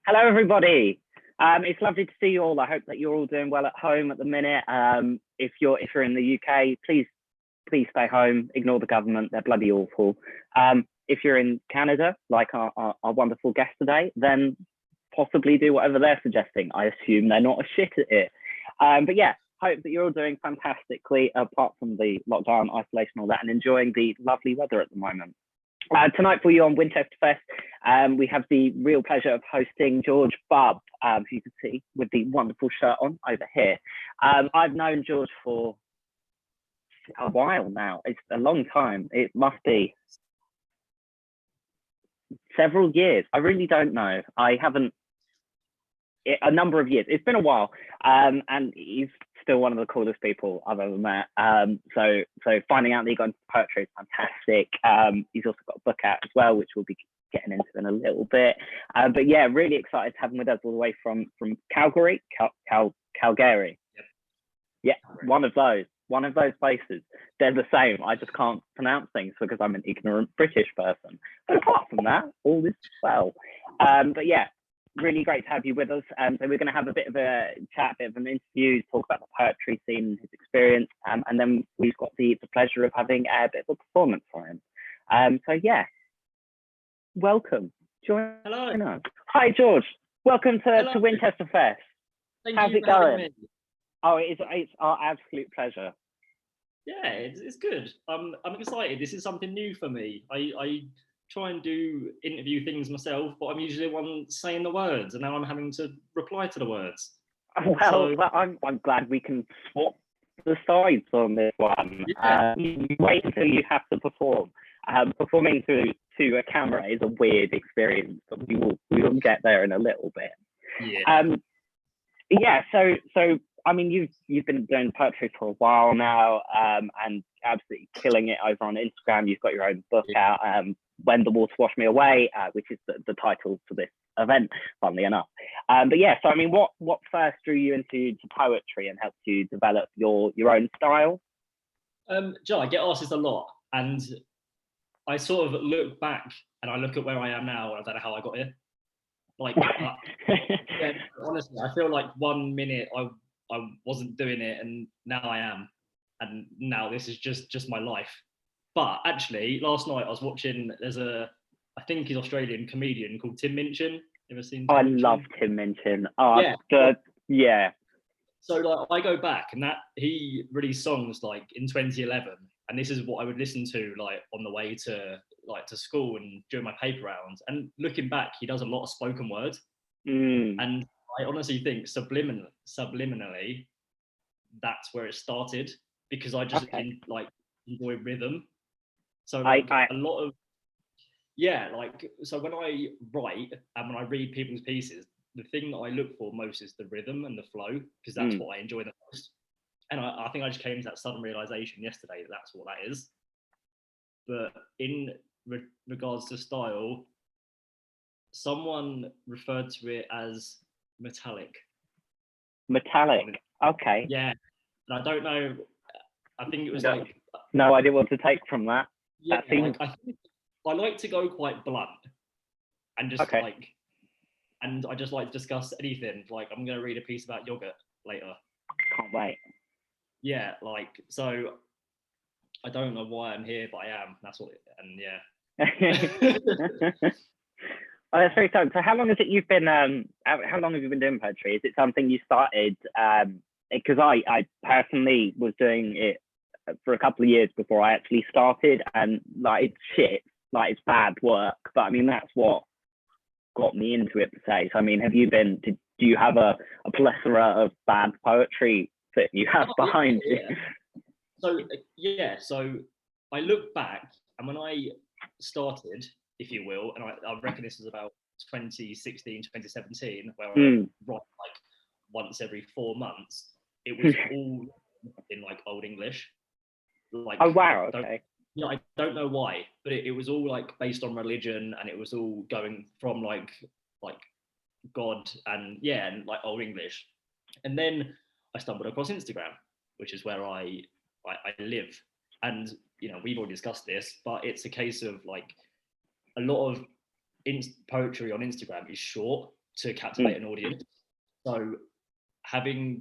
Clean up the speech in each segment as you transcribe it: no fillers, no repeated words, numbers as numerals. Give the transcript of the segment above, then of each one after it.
Hello, everybody. It's lovely to see you all. I hope that you're all doing well at home at the minute. If you're in the UK, please stay home. Ignore the government; they're bloody awful. If you're in Canada, like our wonderful guest today, then possibly do whatever they're suggesting. I assume they're not a shit at it. But yeah, hope that you're all doing fantastically, apart from the lockdown, isolation, all that, and enjoying the lovely weather at the moment. Tonight for you on WinchesterFest, we have the real pleasure of hosting G.D.Bubb, who you can see with the wonderful shirt on over here. I've known George for a while now. It's a long time. It must be several years. I really don't know. I haven't, a number of years. It's been a while, and he's still one of the coolest people I've ever met. So finding out that he got into poetry is fantastic. He's also got a book out as well, which we'll be getting into in a little bit. But yeah, really excited to have him with us all the way from Calgary. Calgary. Yep. Yeah, one of those places. They're the same. I just can't pronounce things because I'm an ignorant British person. But apart from that, all is well. But yeah, really great to have you with us. So we're going to have a bit of a chat, a bit of an interview, talk about the poetry scene, his experience, and then we've got the pleasure of having a bit of a performance for him. So yeah, welcome. Join us. Hi, George. Welcome to WinchesterFest. How's it going? Oh, it's our absolute pleasure. Yeah, it's good. I'm excited. This is something new for me. I try and do interview things myself, but I'm usually the one saying the words, and now I'm having to reply to the words. Well, I'm glad we can swap the sides on this one. Yeah. Wait until you have to perform. Performing to a camera is a weird experience, but we will get there in a little bit. Yeah. So I mean, you've been doing poetry for a while now, and absolutely killing it over on Instagram. You've got your own book out, When the Water Washed Me Away, which is the title for this event, funnily enough. But yeah, so I mean, what first drew you into poetry and helped you develop your own style? Joe, I get asked this a lot, and I sort of look back and I look at where I am now, and I don't know how I got here. Like, yeah, honestly, I feel like 1 minute I wasn't doing it, and now I am, and now this is just my life. But actually, last night I was watching. I think he's Australian comedian called Tim Minchin. Ever seen? I love Tim Minchin. Yeah. So like, I go back, and that he released songs like in 2011, and this is what I would listen to like on the way to school and during my paper rounds. And looking back, he does a lot of spoken word, and I honestly think subliminally, that's where it started, because I just enjoy rhythm. So like a lot of so when I write and when I read people's pieces, the thing that I look for most is the rhythm and the flow, because that's what I enjoy the most. And I think I just came to that sudden realization yesterday that that's what that is. But in regards to style, someone referred to it as metallic. Okay. Yeah, and I don't know. I think it was like no idea what to take from that. Yeah, I think I like to go quite blunt and just and I just like to discuss anything. Like, I'm going to read a piece about yogurt later. Can't wait. Yeah, like, so I don't know why I'm here, but I am. That's what. And yeah. Oh, that's very exciting. So how long has it you've been how long have you been doing poetry? Is it something you started because I personally was doing it for a couple of years before I actually started, and like it's shit, like it's bad work, but I mean that's what got me into it per se. So I mean, do you have a plethora of bad poetry that you have behind you? So I look back, and when I started, if you will, and I reckon this was about 2016, 2017, where I write like once every 4 months. It was all in like Old English. Like, oh wow, okay. I don't know why, but it was all like based on religion, and it was all going from like God and like Old English. And then I stumbled across Instagram, which is where I live. And we've already discussed this, but it's a case of like a lot of poetry on Instagram is short, to captivate an audience. So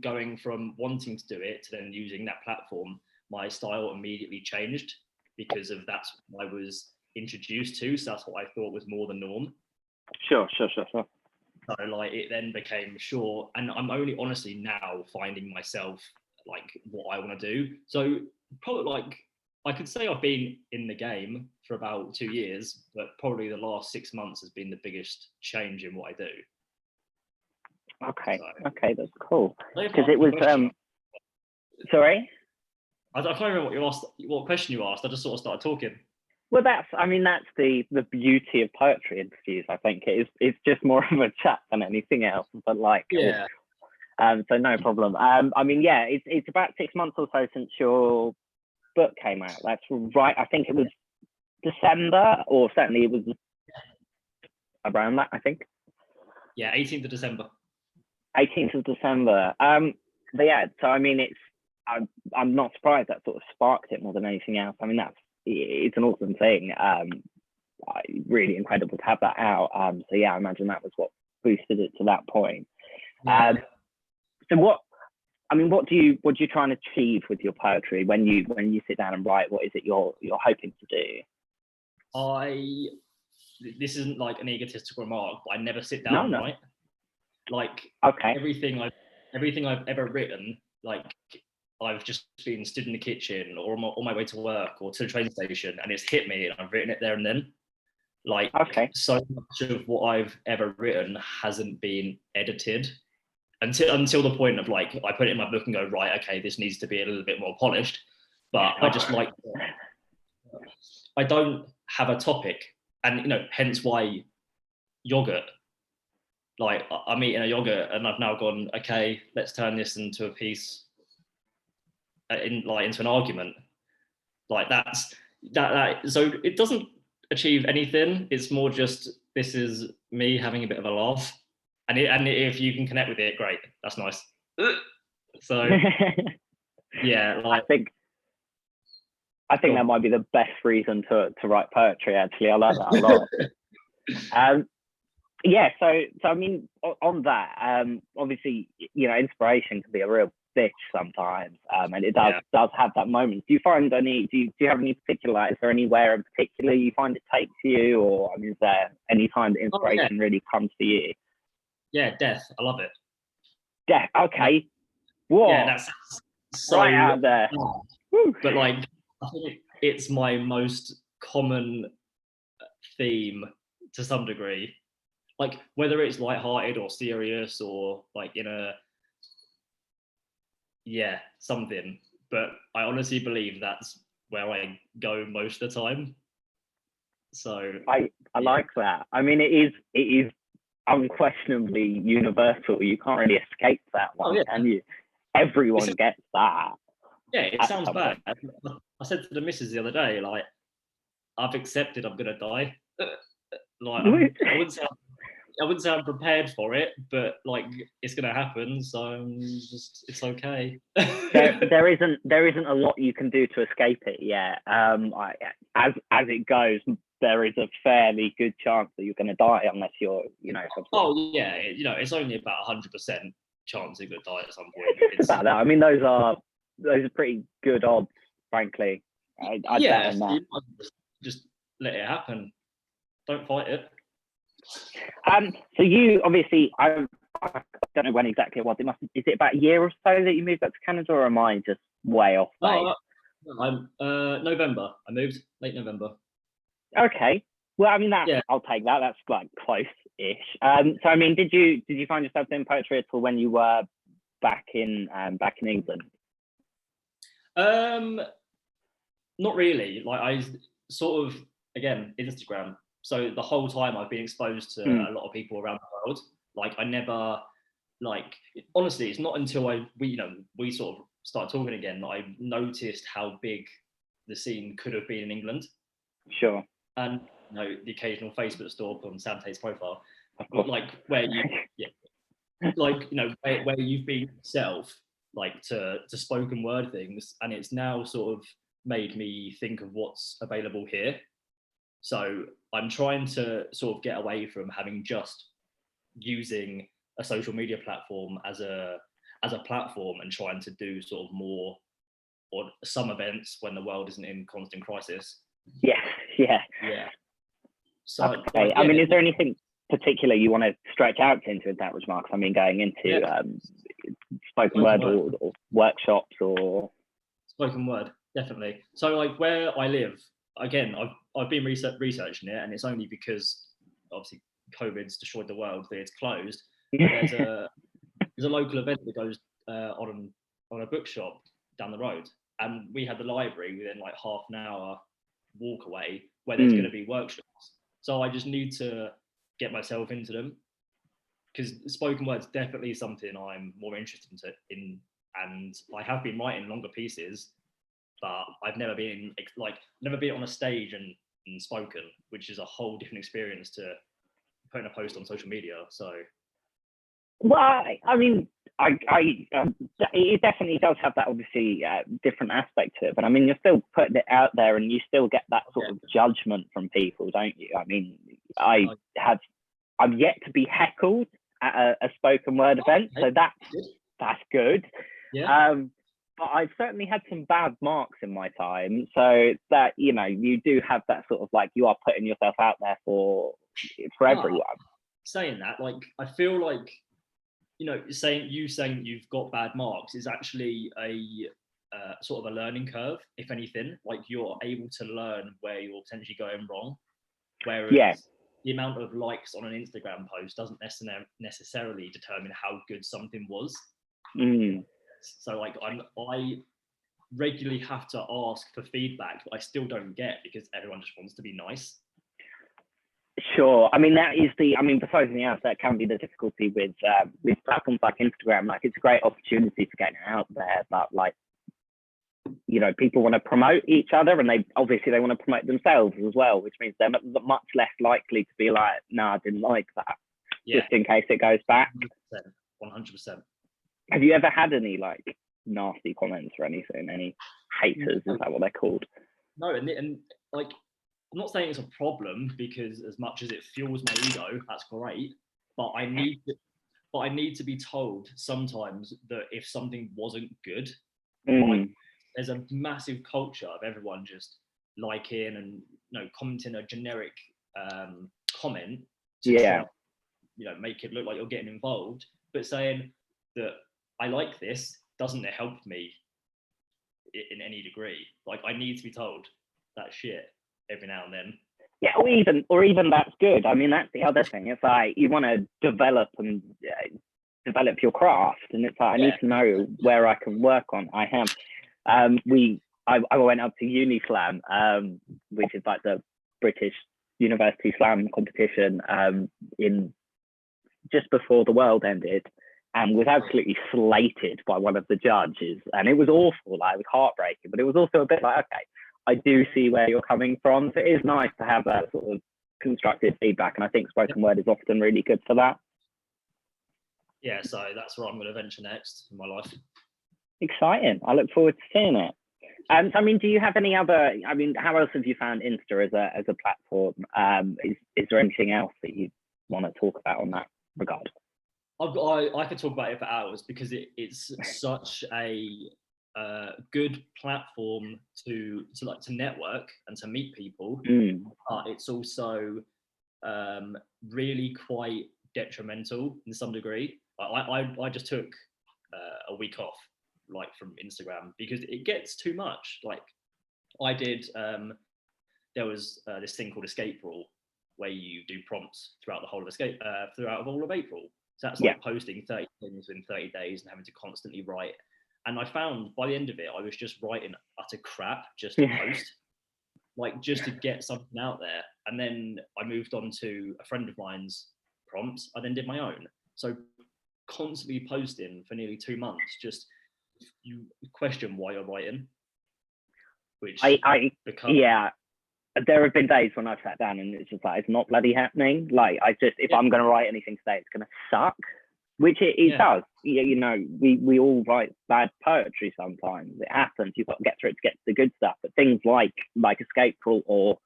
going from wanting to do it to then using that platform, my style immediately changed because of that's what I was introduced to. So that's what I thought was more the norm. Sure. So like it then became short, and I'm only honestly now finding myself like what I want to do. So probably like I could say I've been in the game for about 2 years, but probably the last 6 months has been the biggest change in what I do. Okay, So, okay, that's cool. Because it was sorry? I can't remember what you asked. What question you asked? I just sort of started talking. Well, that's the beauty of poetry interviews. I think it's just more of a chat than anything else. But like, yeah. So no problem. I mean, yeah, it's about 6 months or so since your book came out. That's right. I think it was December, or certainly it was around that, I think. Yeah, 18th of December. 18th of December. But yeah, so I mean, I'm not surprised that sort of sparked it more than anything else. I mean, it's an awesome thing. Really incredible to have that out. So yeah, I imagine that was what boosted it to that point. Yeah. So what do you try and achieve with your poetry when you sit down and write? What is it you're hoping to do? This isn't like an egotistical remark, but I never sit down and write. Like okay. everything I've ever written, like I've just been stood in the kitchen or on my way to work or to the train station, and it's hit me and I've written it there and then. Like so much of what I've ever written hasn't been edited until the point of like I put it in my book and go, right, okay, this needs to be a little bit more polished. But I just like, I don't have a topic, and hence why yogurt. Like I'm eating a yogurt and I've now gone, okay, let's turn this into a piece into an argument. Like that's that. So it doesn't achieve anything. It's more just, this is me having a bit of a laugh. And if you can connect with it, great. That's nice. So yeah, like I think that might be the best reason to write poetry. Actually, I like that a lot. Yeah, so I mean, on that, obviously, inspiration can be a real bitch sometimes, and it does have that moment. Do you find do you have any particular, is there anywhere in particular you find it takes you, or I mean, is there any time that inspiration really comes for you? Yeah, death. I love it. Death. Okay. What? Yeah, that's so right out there. But like, I think it's my most common theme to some degree. Like whether it's lighthearted or serious or like something. But I honestly believe that's where I go most of the time. So I like that. I mean, it is unquestionably universal. You can't really escape that one, can you? Everyone gets that. Yeah, it sounds bad. I said to the missus the other day, like, I've accepted I'm gonna die. Like, I wouldn't say I'm prepared for it, but like it's gonna happen, so it's okay. there isn't a lot you can do to escape it yet. As it goes, there is a fairly good chance that you're gonna die unless you're, Oh yeah, it's only about 100% chance you're gonna die at some point. It's about that. I mean, those are pretty good odds, frankly. I'd bet on that. Just let it happen. Don't fight it. So you obviously, I don't know when exactly it was. Is it about a year or so that you moved up to Canada, or am I just way off base? I'm November. I moved late November. Okay. Well, I mean I'll take that. That's like close-ish. So I mean, did you find yourself doing poetry at all when you were back in England? Not really. Like I sort of, again, Instagram. So the whole time I've been exposed to a lot of people around the world. Like I never, like, honestly, it's not until we sort of started talking again that I noticed how big the scene could have been in England. Sure. And the occasional Facebook stalk on Sam Tate's profile, like where you, where you've been yourself, like to spoken word things, and it's now sort of made me think of what's available here. So I'm trying to sort of get away from having just using a social media platform as a platform and trying to do sort of more or some events when the world isn't in constant crisis. Yeah. So okay. I mean, is there anything particular you want to stretch out into in that remarks? I mean, going into spoken word or workshops or spoken word, definitely. So like where I live, again, I've been researching it, and it's only because obviously COVID's destroyed the world that it's closed. There's a local event that goes on a bookshop down the road, and we had the library within like half an hour walk away where there's going to be workshops. So I just need to get myself into them, because spoken word's definitely something I'm more interested in, and I have been writing longer pieces, but I've never been on a stage and spoken, which is a whole different experience to putting a post on social media. So, well, I mean, it definitely does have that obviously different aspect to it, but I mean, you're still putting it out there, and you still get that sort of judgment from people, don't you? I mean, I'm yet to be heckled at a spoken word event, so that's good. Yeah. But I've certainly had some bad marks in my time, so that, you know, you do have that sort of like, you are putting yourself out there for everyone. Saying that, like, I feel like, you know, saying you've got bad marks is actually a sort of a learning curve, if anything. Like, you're able to learn where you're potentially going wrong, whereas the amount of likes on an Instagram post doesn't necessarily determine how good something was. So like I regularly have to ask for feedback that I still don't get, because everyone just wants to be nice. Sure. I mean, besides anything else, that can be the difficulty with platforms like Instagram. Like, it's a great opportunity for getting out there, but like, you know, people want to promote each other, and they want to promote themselves as well, which means they're much less likely to be like, no, I didn't like that, just in case it goes back. 100%. Have you ever had any like nasty comments or anything? Any haters? Is that what they're called? No, and like, I'm not saying it's a problem, because as much as it fuels my ego, that's great. But I need to be told sometimes that if something wasn't good, like, there's a massive culture of everyone just liking and, you know, commenting a generic comment to try, you know, make it look like you're getting involved, but saying that I like this doesn't help me in any degree. Like, I need to be told that shit every now and then. Yeah, or even that's good. I mean, that's the other thing. It's like, you want to develop your craft, and it's like, I need to know where I can work on. I have. I went up to Unislam, which is like the British University Slam competition, in just before the world ended, and was absolutely slated by one of the judges, and it was awful. Like, it was heartbreaking, but it was also a bit like, okay, I do see where you're coming from. So it is nice to have that sort of constructive feedback, and I think spoken word is often really good for that. Yeah, so that's where I'm going to venture next in my life. Exciting. I look forward to seeing it. I mean, do you have any other, I mean, how else have you found Insta as a platform? Is there anything else that you want to talk about on that regard? I could talk about it for hours, because it's such a good platform to network and to meet people. But it's also really quite detrimental in some degree. I just took a week off, like, from Instagram, because it gets too much. Like, I did there was this thing called escape rule, where you do prompts throughout the whole of all of April. So that's like posting 30 things in 30 days and having to constantly write. And I found by the end of it, I was just writing utter crap just to post, like, just to get something out there. And then I moved on to a friend of mine's prompts. I then did my own. So constantly posting for nearly 2 months, just, you question why you're writing. Which there have been days when I've sat down and it's just like, it's not bloody happening. Like, if I'm going to write anything today, it's going to suck, which it does. You know, we all write bad poetry sometimes. It happens. You've got to get through it to get to the good stuff. But things like Escape Rule or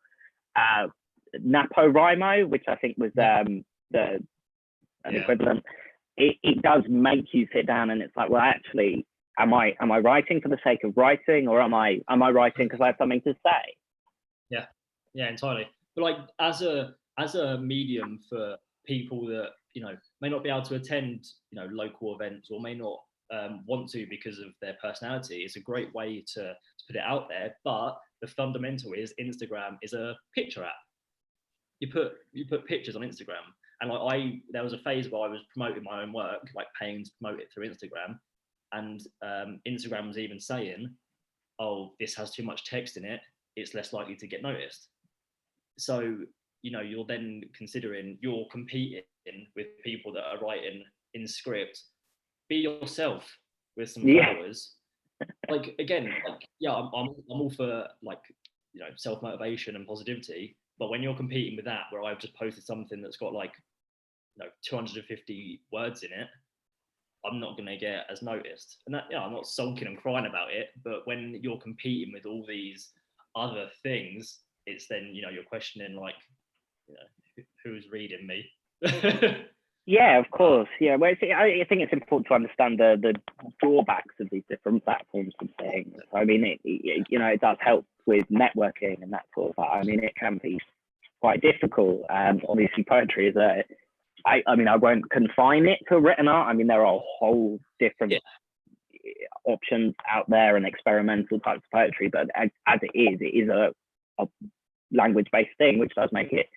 NaPoWriMo, which I think was the an equivalent, it does make you sit down and it's like, well, actually, am I writing for the sake of writing, or am I writing because I have something to say? Yeah, entirely. But like as a medium for people that may not be able to attend local events, or may not want to because of their personality, it's a great way to put it out there. But the fundamental is Instagram is a picture app. You put pictures on Instagram, and like there was a phase where I was promoting my own work, like paying to promote it through Instagram, and Instagram was even saying, oh, this has too much text in it, it's less likely to get noticed. So you're then considering you're competing with people that are writing in script. Be yourself with some followers. Like again, like I'm all for like self-motivation and positivity, but when you're competing with that, where I've just posted something that's got like 250 words in it, I'm not going to get as noticed. And that, I'm not sulking and crying about it, but when you're competing with all these other things, it's then you're questioning like who's reading me. Yeah, of course. Yeah, well, I think it's important to understand the drawbacks of these different platforms and things. I mean, it does help with networking and that sort of thing. I mean, it can be quite difficult. Obviously, poetry is I mean, I won't confine it to written art. I mean, there are a whole different options out there and experimental types of poetry, but as it is a language-based thing, which does make it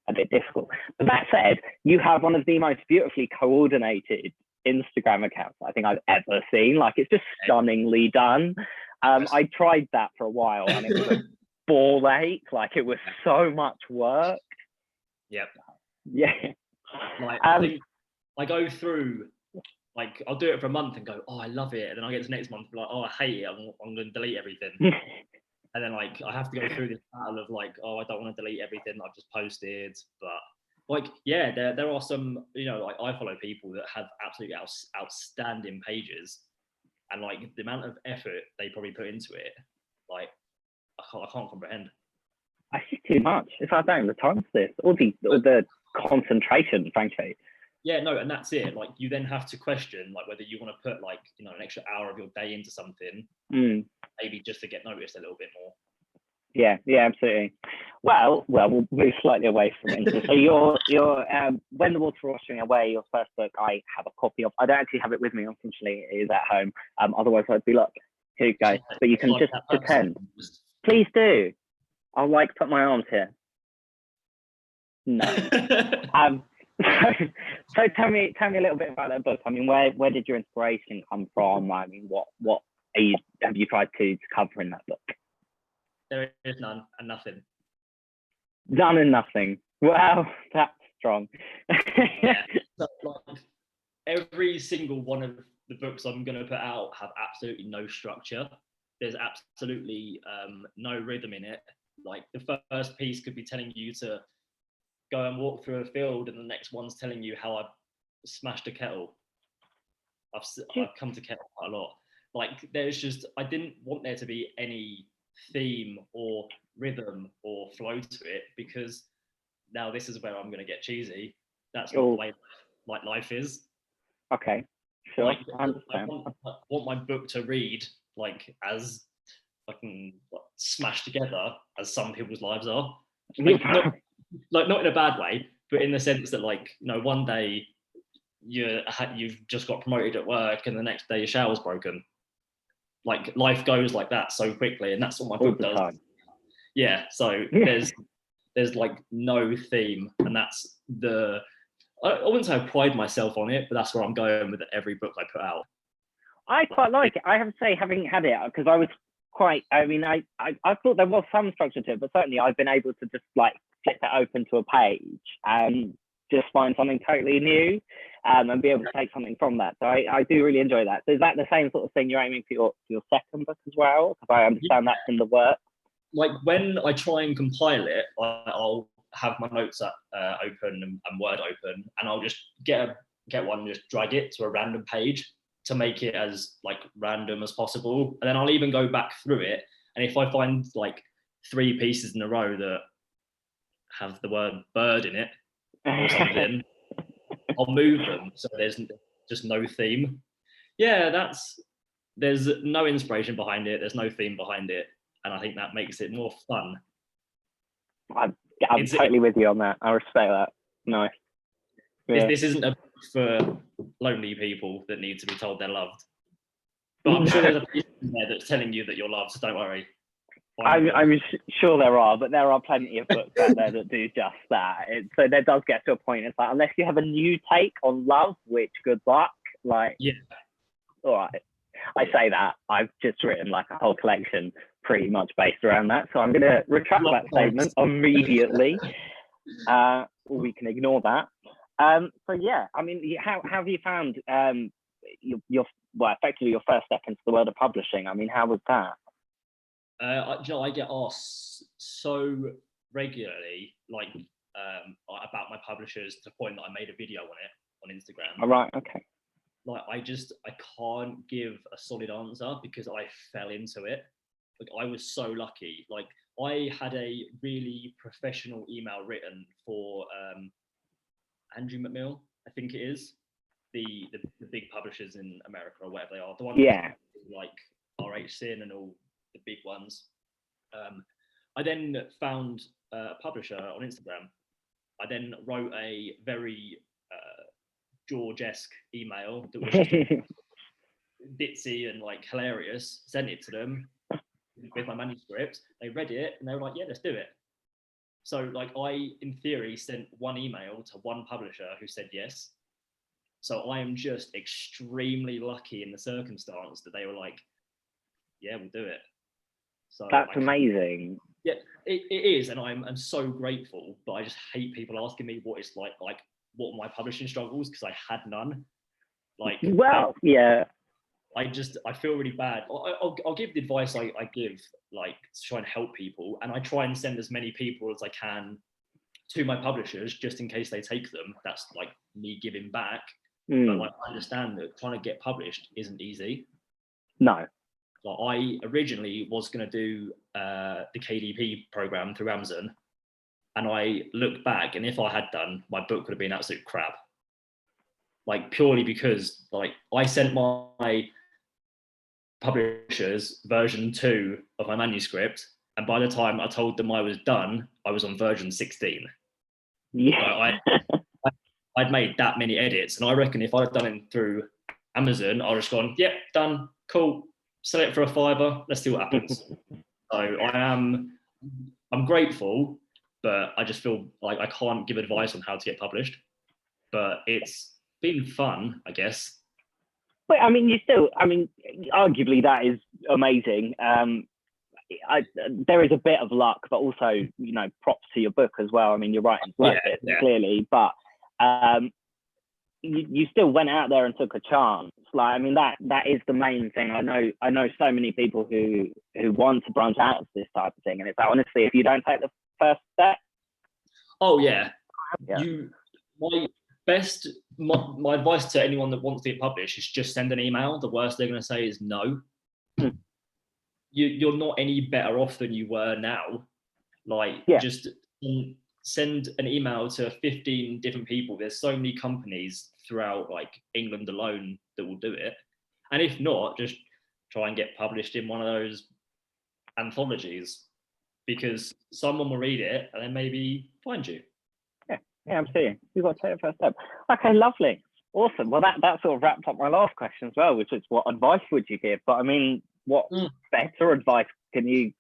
a bit difficult. But that said, you have one of the most beautifully coordinated Instagram accounts I think I've ever seen. Like, it's just stunningly done. I tried that for a while and it was a ball ache. Like, it was so much work. Yep. Yeah. Like, I think I go through, like, I'll do it for a month and go, oh, I love it. And then I get to the next month, like, oh, I hate it. I'm going to delete everything. And then like I have to go through this battle of like, oh, I don't want to delete everything I've just posted. But like, yeah, there are some, like I follow people that have absolutely outstanding pages, and like the amount of effort they probably put into it, like I can't comprehend. I see too much. If I don't have the time for this, all the concentration, frankly. Yeah, no, and that's it. Like, you then have to question like whether you want to put like an extra hour of your day into something, maybe just to get noticed a little bit more. Yeah, absolutely. Well, we'll move slightly away from it. So your When the Water Washing Away, your first book, I have a copy of. I don't actually have it with me, unfortunately. It is at home. Otherwise, I'd be like, here you go. But you can just pretend. Please do. I'll like put my arms here. No. So tell me a little bit about that book. I mean, where did your inspiration come from? I mean, what have you tried to cover in that book? There is none and nothing. None and nothing. Well, that's strong. Yeah. So, like, every single one of the books I'm going to put out have absolutely no structure. There's absolutely no rhythm in it. Like, the first piece could be telling you to go and walk through a field, and the next one's telling you how I smashed a kettle. I've come to kettle quite a lot. Like, there's just, I didn't want there to be any theme or rhythm or flow to it, because now this is where I'm going to get cheesy. That's not the way like life is. Okay, sure. Like, I want my book to read like as fucking smashed together as some people's lives are. Like, not in a bad way, but in the sense that, like, one day you've just got promoted at work and the next day your shower's broken. Like, life goes like that so quickly, and that's what my book does. Yeah, so there's like no theme, and that's I wouldn't say I pride myself on it, but that's where I'm going with every book I put out. I quite like it. I have to say, having had it, because I was I thought there was some structure to it, but certainly I've been able to just like flip it open to a page and just find something totally new, and be able to take something from that. So I do really enjoy that. So is that the same sort of thing you're aiming for your second book as well? Because I understand that's in the work. Like, when I try and compile it, I'll have my notes open and Word open, and I'll just get one and just drag it to a random page to make it as like random as possible. And then I'll even go back through it, and if I find like 3 pieces in a row that have the word bird in it or something, I'll move them so there's just no theme. Yeah, there's no inspiration behind it. There's no theme behind it, and I think that makes it more fun. I'm totally with you on that. I respect that. Nice. Yeah. This isn't a book for lonely people that need to be told they're loved. But I'm sure there's a person there that's telling you that you're loved, so don't worry. I'm sure there are, but there are plenty of books out there that do just that. So there does get to a point, it's like, unless you have a new take on love, which good luck, like, yeah. All right. I say that, I've just written like a whole collection pretty much based around that. So I'm going to retract that statement immediately. We can ignore that. So yeah, I mean, how have you found your effectively your first step into the world of publishing? I mean, how was that? I get asked so regularly, like about my publishers, to the point that I made a video on it on Instagram. All right, okay. Like I can't give a solid answer because I fell into it. Like I was so lucky. Like I had a really professional email written for Andrew McMill, I think it is, the big publishers in America or whatever they are. The one like RH Sin and all the big ones. I then found a publisher on Instagram. I then wrote a very George-esque email that was just bitsy and like hilarious, sent it to them with my manuscript. They read it and they were like, yeah, let's do it. So like I, in theory, sent one email to one publisher who said yes. So I am just extremely lucky in the circumstance that they were like, yeah, we'll do it. So that's amazing. Yeah, it is, and I'm so grateful. But I just hate people asking me what it's like what are my publishing struggles, because I had none. Like, well, yeah, I feel really bad. I'll give the advice I give, like, to try and help people, and I try and send as many people as I can to my publishers just in case they take them. That's like me giving back. But like, I understand that trying to get published isn't easy. No. Like, I originally was going to do the KDP program through Amazon, and I looked back, and if I had done, my book would have been absolute crap. Like, purely because like I sent my publishers version 2 of my manuscript, and by the time I told them I was done, I was on version 16. Yeah. I'd made that many edits, and I reckon if I'd have done it through Amazon, I'd just gone, yep, done, cool, sell it for a $5, let's see what happens. So I'm grateful, but I just feel like I can't give advice on how to get published. But it's been fun, I guess. But I mean, arguably that is amazing. There is a bit of luck, but also, you know, props to your book as well. I mean, you're writing's worth it, clearly, but you still went out there and took a chance. Like, I mean, that is the main thing. I know so many people who want to branch out of this type of thing, and it's like, honestly, if you don't take the first step. Oh yeah. My advice to anyone that wants to get published is just send an email. The worst they're going to say is no. You're not any better off than you were now. Like, just send an email to 15 different people. There's so many companies throughout like England alone that will do it. And if not, just try and get published in one of those anthologies, because someone will read it and then maybe find you. Yeah, absolutely. You've got to take the first step. Okay, lovely. Awesome. Well, that sort of wrapped up my last question as well, which is what advice would you give? But I mean, what better advice can you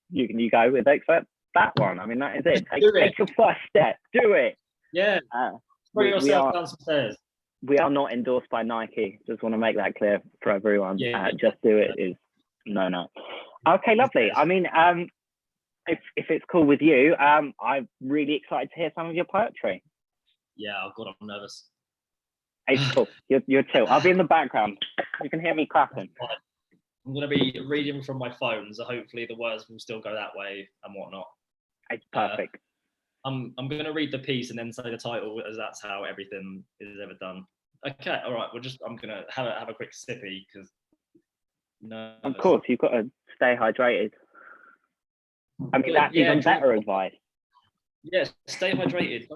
go with except that one? I mean, that is it. Take your first step. Do it. Yeah. Throw yourself down some stairs. We are not endorsed by Nike. Just want to make that clear for everyone. Yeah. Just do it is no. Okay, lovely. I mean, if it's cool with you, I'm really excited to hear some of your poetry. Yeah, oh God, I'm nervous. It's cool. You're chill. I'll be in the background. You can hear me clapping. I'm going to be reading from my phone, so hopefully the words will still go that way and whatnot. It's perfect. I'm going to read the piece and then say the title, as that's how everything is ever done. Okay, all right. I'm going to have a quick sippy because. No. Of course, you've got to stay hydrated. I mean, that's even better advice. Yes, stay hydrated.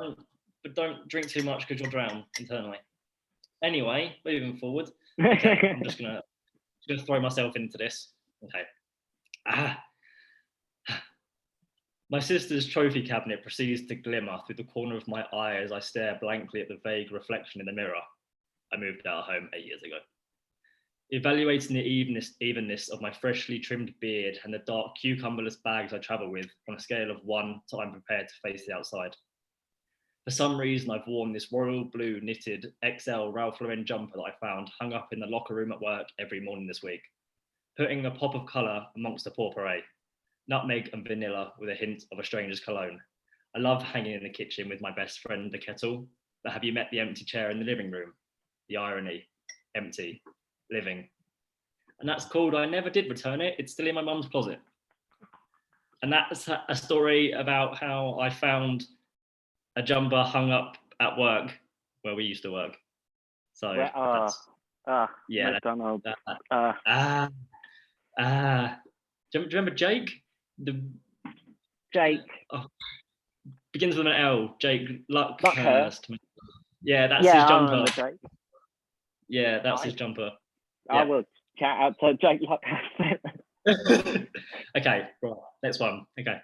But don't drink too much because you'll drown internally. Anyway, moving forward. Okay, I'm just gonna throw myself into this. Okay. My sister's trophy cabinet proceeds to glimmer through the corner of my eye as I stare blankly at the vague reflection in the mirror. I moved out of home 8 years ago. Evaluating the evenness of my freshly trimmed beard and the dark cucumberless bags I travel with on a scale of 1 to I'm prepared to face the outside. For some reason, I've worn this royal blue knitted XL Ralph Lauren jumper that I found hung up in the locker room at work every morning this week, putting a pop of colour amongst the pourpuree, nutmeg and vanilla with a hint of a stranger's cologne. I love hanging in the kitchen with my best friend, the kettle, but have you met the empty chair in the living room? The irony, empty, living. And that's called I Never Did Return It. It's still in my mum's closet. And that's a story about how I found a jumper hung up at work where we used to work. So yeah, McDonald's. Do you remember Jake? Jake. Begins with an L. Jake Luckhurst. Yeah, that's his jumper. Yeah, that's his jumper. I will chat out to Jake Luckhurst. Okay, right. Next one. Okay.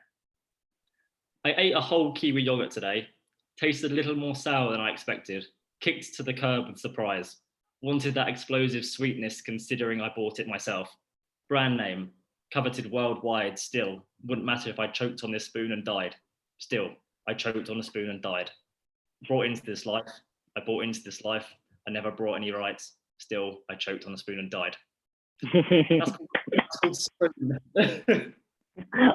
I ate a whole kiwi yogurt today. Tasted a little more sour than I expected. Kicked to the curb with surprise. Wanted that explosive sweetness considering I bought it myself. Brand name. Coveted worldwide still. Wouldn't matter if I choked on this spoon and died. Still, I choked on a spoon and died. Brought into this life. I bought into this life. I never brought any rights. Still, I choked on a spoon and died. That's called Spoon.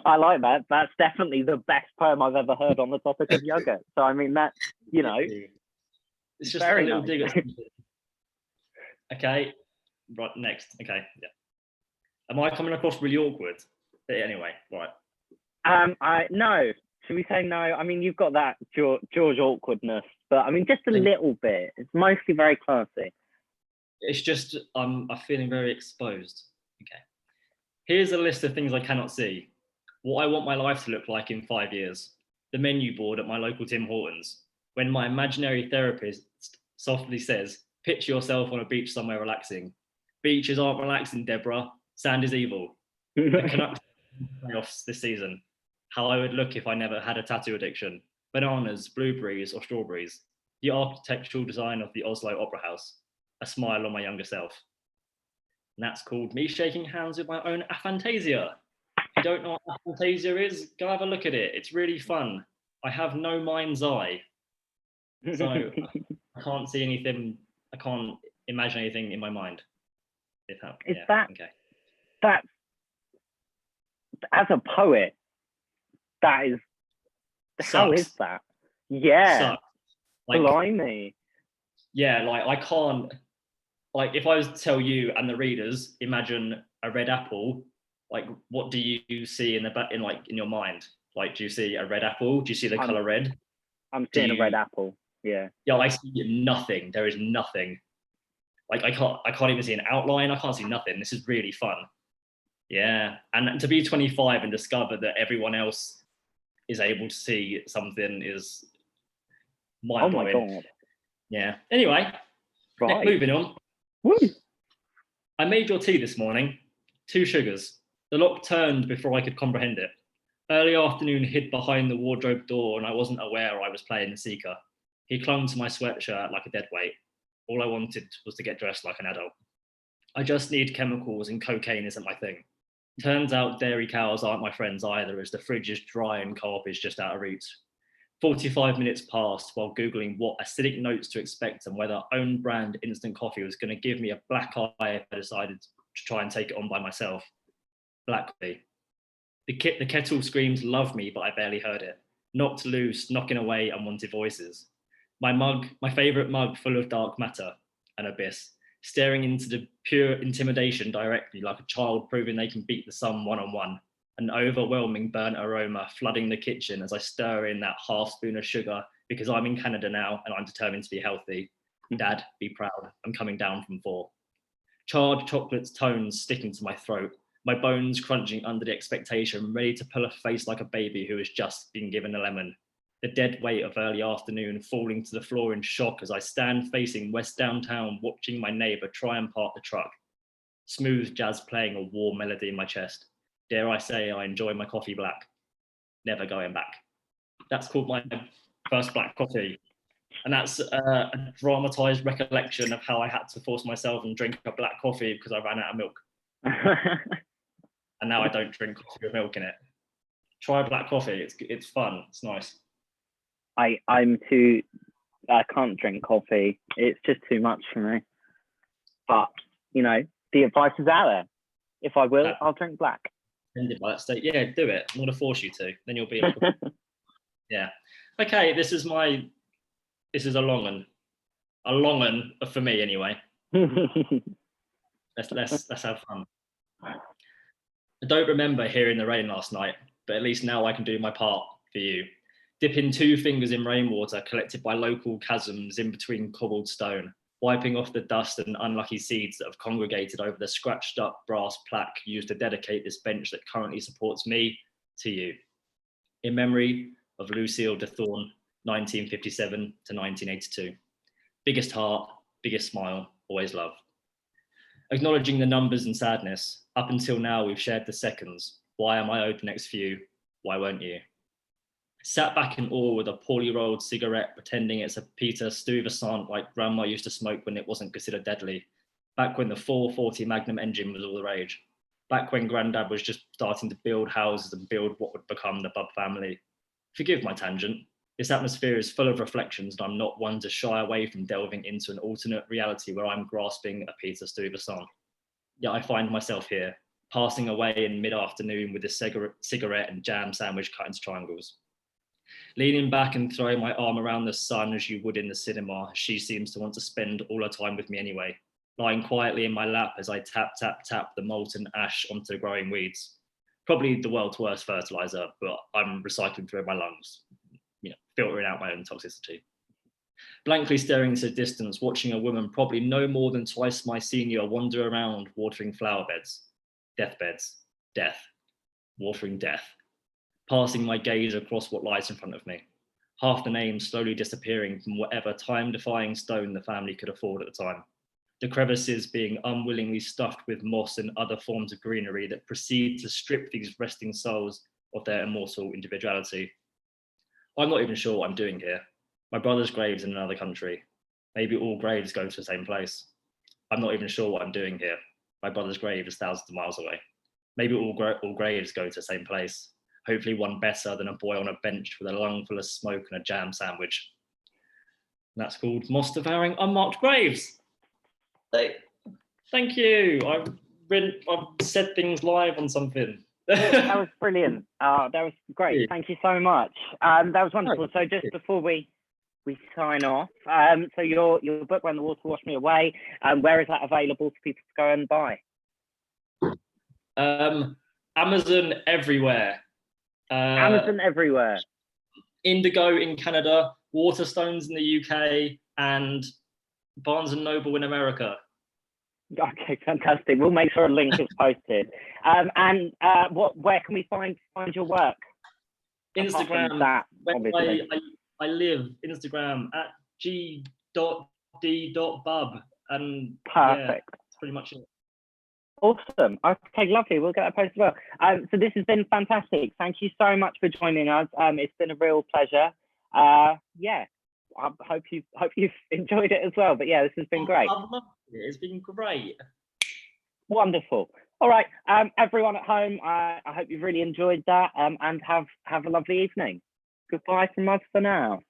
I like that. That's definitely the best poem I've ever heard on the topic of yogurt. So I mean that, it's just very a little dig at Okay, right, next. Okay, yeah. Am I coming across really awkward? But anyway, right. No. Should we say no? I mean, you've got that George awkwardness, but I mean, just a little bit. It's mostly very classy. It's just I'm feeling very exposed. Okay. Here's a list of things I cannot see. What I want my life to look like in 5 years. The menu board at my local Tim Hortons. When my imaginary therapist softly says, picture yourself on a beach somewhere relaxing. Beaches aren't relaxing, Deborah. Sand is evil. The Canucks playoffs this season. How I would look if I never had a tattoo addiction. Bananas, blueberries, or strawberries. The architectural design of the Oslo Opera House. A smile on my younger self. And that's called me shaking hands with my own aphantasia. If you don't know what aphantasia is, go have a look at it. It's really fun. I have no mind's eye. So I can't see anything, I can't imagine anything in my mind. That's, as a poet, that is, Sucks. How is that? Yeah. Sucks. Like, blimey. Yeah, like I can't, like if I was to tell you and the readers, imagine a red apple, like what do you see in your mind? Like, do you see a red apple? Do you see the color red? I'm seeing a red apple. Yeah. Yeah, I see nothing. There is nothing. Like I can't even see an outline. I can't see nothing. This is really fun. Yeah, and to be 25 and discover that everyone else is able to see something is mind-blowing. Oh my God. Yeah. Anyway, moving on. Woo. I made your tea this morning. 2 sugars. The lock turned before I could comprehend it. Early afternoon hid behind the wardrobe door and I wasn't aware I was playing the seeker. He clung to my sweatshirt like a deadweight. All I wanted was to get dressed like an adult. I just need chemicals and cocaine isn't my thing. Turns out dairy cows aren't my friends either, as the fridge is dry and co-op is just out of reach. 45 minutes passed while Googling what acidic notes to expect and whether own brand instant coffee was going to give me a black eye if I decided to try and take it on by myself. Black tea. The kettle screamed love me, but I barely heard it. Knocked loose, knocking away unwanted voices. My favourite mug full of dark matter, an abyss, staring into the pure intimidation directly like a child proving they can beat the sun one-on-one. An overwhelming burnt aroma flooding the kitchen as I stir in that half spoon of sugar because I'm in Canada now and I'm determined to be healthy. Dad, be proud, I'm coming down from 4. Charred chocolate's tones sticking to my throat, my bones crunching under the expectation, ready to pull a face like a baby who has just been given a lemon. the dead weight of early afternoon falling to the floor in shock as I stand facing West Downtown, watching my neighbour try and park the truck. Smooth jazz playing a warm melody in my chest. Dare I say I enjoy my coffee black. Never going back. That's called my first black coffee. And that's a dramatised recollection of how I had to force myself and drink a black coffee because I ran out of milk. And now I don't drink coffee with milk in it. Try black coffee. It's fun. It's nice. I can't drink coffee. It's just too much for me. But, you know, the advice is out there. If I will, I'll drink black. Ended by that state. Yeah, do it. I'm going to force you to. Then you'll be like, yeah. Okay, this is a long one for me anyway. Let's have fun. I don't remember hearing the rain last night, but at least now I can do my part for you. Dipping 2 fingers in rainwater collected by local chasms in between cobbled stone, wiping off the dust and unlucky seeds that have congregated over the scratched up brass plaque used to dedicate this bench that currently supports me to you. In memory of Lucille de Thorne, 1957 to 1982. Biggest heart, biggest smile, always love. Acknowledging the numbers and sadness, up until now we've shared the seconds. Why am I owed the next few? Why won't you? Sat back in awe with a poorly rolled cigarette, pretending it's a Peter Stuyvesant like grandma used to smoke when it wasn't considered deadly. Back when the 440 Magnum engine was all the rage. Back when granddad was just starting to build houses and build what would become the Bubb family. Forgive my tangent. This atmosphere is full of reflections and I'm not one to shy away from delving into an alternate reality where I'm grasping a Peter Stuyvesant. Yet I find myself here, passing away in mid-afternoon with a cigarette and jam sandwich cut into triangles. Leaning back and throwing my arm around the sun as you would in the cinema, she seems to want to spend all her time with me anyway, lying quietly in my lap as I tap, tap, tap the molten ash onto the growing weeds. Probably the world's worst fertilizer, but I'm recycling through my lungs, filtering out my own toxicity. Blankly staring into the distance, watching a woman probably no more than twice my senior wander around watering flower beds, deathbeds, death, watering death. Passing my gaze across what lies in front of me. Half the names slowly disappearing from whatever time-defying stone the family could afford at the time. The crevices being unwillingly stuffed with moss and other forms of greenery that proceed to strip these resting souls of their immortal individuality. I'm not even sure what I'm doing here. My brother's grave's in another country. Maybe all graves go to the same place. I'm not even sure what I'm doing here. My brother's grave is thousands of miles away. Maybe all graves go to the same place. Hopefully one better than a boy on a bench with a lung full of smoke and a jam sandwich. And that's called Moss Devouring Unmarked Graves. Thank you. I've said things live on something. That was brilliant. That was great. Thank you so much. That was wonderful. So just before we sign off, so your book, When the Water Washed Me Away, where is that available for people to go and buy? Amazon everywhere. Amazon everywhere. Indigo in Canada, Waterstones in the UK, and Barnes & Noble in America. Okay, fantastic. We'll make sure a link is posted. Where can we find your work? Instagram. That, I live Instagram at G.D.Bubb, and perfect. Yeah, that's pretty much it. Awesome. Okay, lovely. We'll get that posted as well. So this has been fantastic. Thank you so much for joining us. It's been a real pleasure. Yeah, I hope you've enjoyed it as well. But yeah, this has been great. I've loved it. It's been great. Wonderful. All right, everyone at home, I hope you've really enjoyed that, and have a lovely evening. Goodbye from us for now.